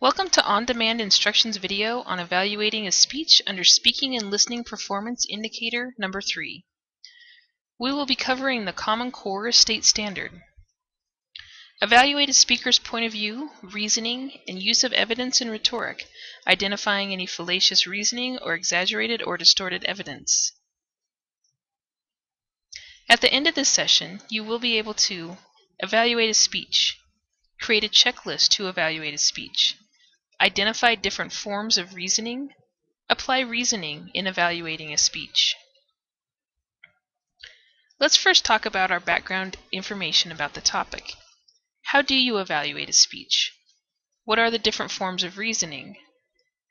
Welcome to On-Demand Instructions video on evaluating a speech under Speaking and Listening Performance Indicator number 3. We will be covering the Common Core State Standard. Evaluate a speaker's point of view, reasoning, and use of evidence and rhetoric, identifying any fallacious reasoning or exaggerated or distorted evidence. At the end of this session, you will be able to evaluate a speech, create a checklist to evaluate a speech, identify different forms of reasoning, apply reasoning in evaluating a speech. Let's first talk about our background information about the topic. How do you evaluate a speech? What are the different forms of reasoning?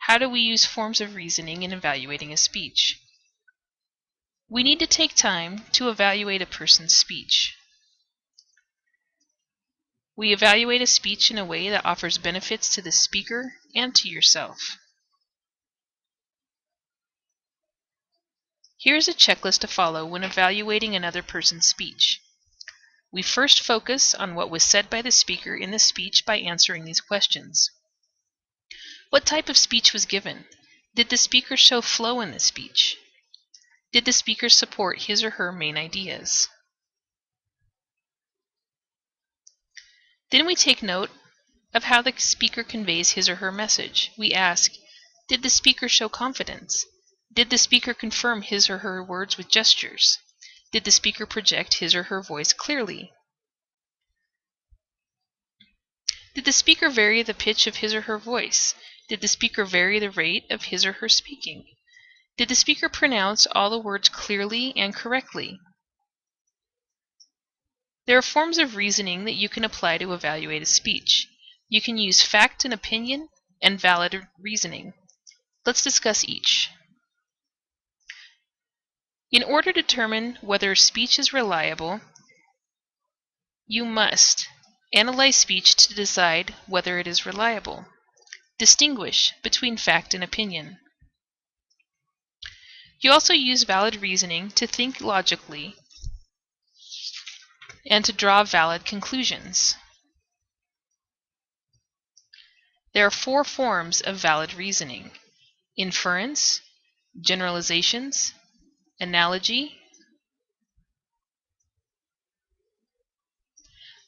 How do we use forms of reasoning in evaluating a speech? We need to take time to evaluate a person's speech. We evaluate a speech in a way that offers benefits to the speaker and to yourself. Here's a checklist to follow when evaluating another person's speech. We first focus on what was said by the speaker in the speech by answering these questions. What type of speech was given? Did the speaker show flow in the speech? Did the speaker support his or her main ideas? Then we take note of how the speaker conveys his or her message. We ask, did the speaker show confidence? Did the speaker confirm his or her words with gestures? Did the speaker project his or her voice clearly? Did the speaker vary the pitch of his or her voice? Did the speaker vary the rate of his or her speaking? Did the speaker pronounce all the words clearly and correctly? There are forms of reasoning that you can apply to evaluate a speech. You can use fact and opinion and valid reasoning. Let's discuss each. In order to determine whether a speech is reliable, you must analyze speech to decide whether it is reliable. Distinguish between fact and opinion. You also use valid reasoning to think logically and to draw valid conclusions. There are 4 forms of valid reasoning: inference, generalizations, analogy.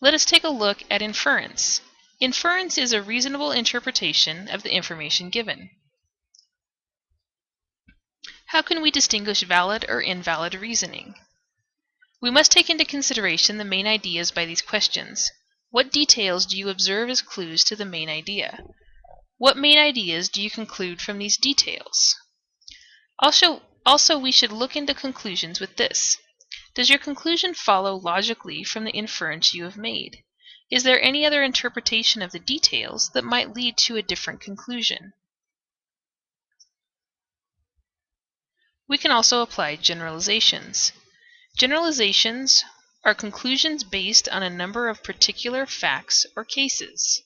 Let us take a look at inference. Inference is a reasonable interpretation of the information given. How can we distinguish valid or invalid reasoning? We must take into consideration the main ideas by these questions. What details do you observe as clues to the main idea? What main ideas do you conclude from these details? Also, we should look into conclusions with this. Does your conclusion follow logically from the inference you have made? Is there any other interpretation of the details that might lead to a different conclusion? We can also apply generalizations. Generalizations are conclusions based on a number of particular facts or cases.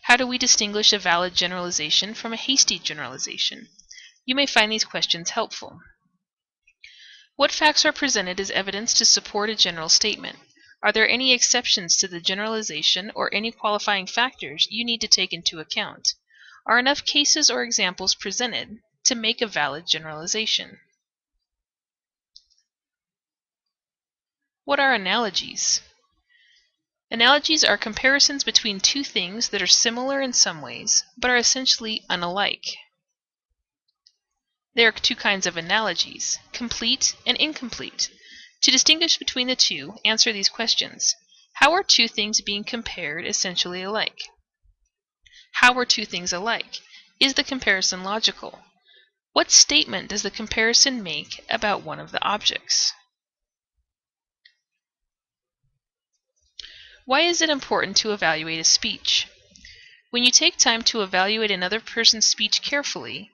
How do we distinguish a valid generalization from a hasty generalization? You may find these questions helpful. What facts are presented as evidence to support a general statement? Are there any exceptions to the generalization or any qualifying factors you need to take into account? Are enough cases or examples presented to make a valid generalization? What are analogies? Analogies are comparisons between two things that are similar in some ways, but are essentially unlike. There are 2 kinds of analogies, complete and incomplete. To distinguish between the two, answer these questions. How are 2 things being compared essentially alike? How are 2 things alike? Is the comparison logical? What statement does the comparison make about one of the objects? Why is it important to evaluate a speech? When you take time to evaluate another person's speech carefully,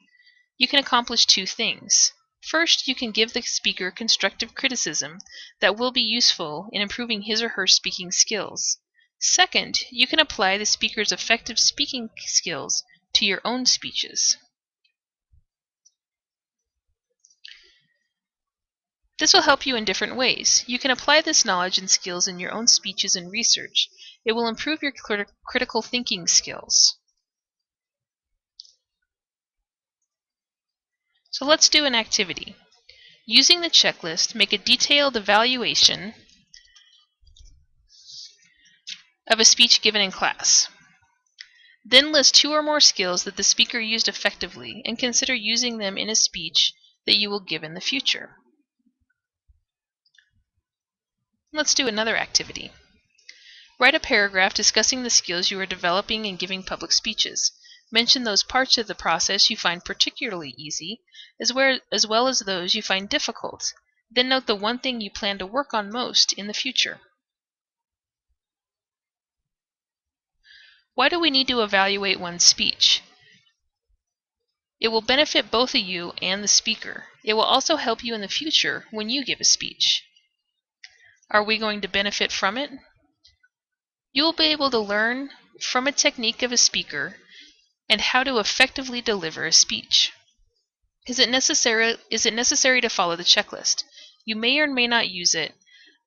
you can accomplish 2 things. First, you can give the speaker constructive criticism that will be useful in improving his or her speaking skills. Second, you can apply the speaker's effective speaking skills to your own speeches. This will help you in different ways. You can apply this knowledge and skills in your own speeches and research, It will improve your critical thinking skills. So let's do an activity. Using the checklist, make a detailed evaluation of a speech given in class. Then list 2 or more skills that the speaker used effectively and consider using them in a speech that you will give in the future. Let's do another activity. Write a paragraph discussing the skills you are developing in giving public speeches. Mention those parts of the process you find particularly easy, as well as those you find difficult. Then note the one thing you plan to work on most in the future. Why do we need to evaluate one's speech? It will benefit both of you and the speaker. It will also help you in the future when you give a speech. Are we going to benefit from it? You will be able to learn from a technique of a speaker and how to effectively deliver a speech. Is it necessary to follow the checklist? You may or may not use it,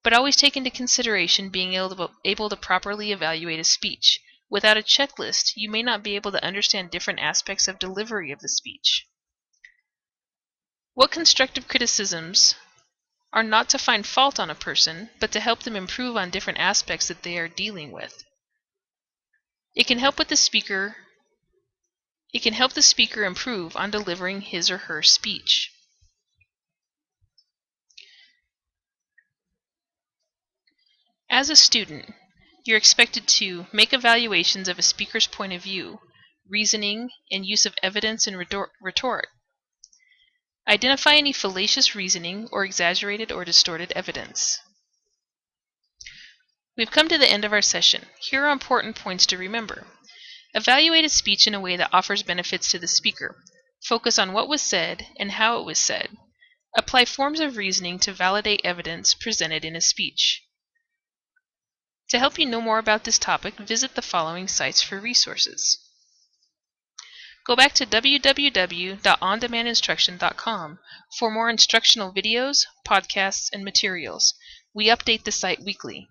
but always take into consideration being able to properly evaluate a speech. Without a checklist, you may not be able to understand different aspects of delivery of the speech. What constructive criticisms are not to find fault on a person, but to help them improve on different aspects that they are dealing with. It can help the speaker improve on delivering his or her speech. As a student, you're expected to make evaluations of a speaker's point of view, reasoning, and use of evidence and retort. Identify any fallacious reasoning or exaggerated or distorted evidence. We've come to the end of our session. Here are important points to remember. Evaluate a speech in a way that offers benefits to the speaker. Focus on what was said and how it was said. Apply forms of reasoning to validate evidence presented in a speech. To help you know more about this topic, visit the following sites for resources. Go back to www.ondemandinstruction.com for more instructional videos, podcasts, and materials. We update the site weekly.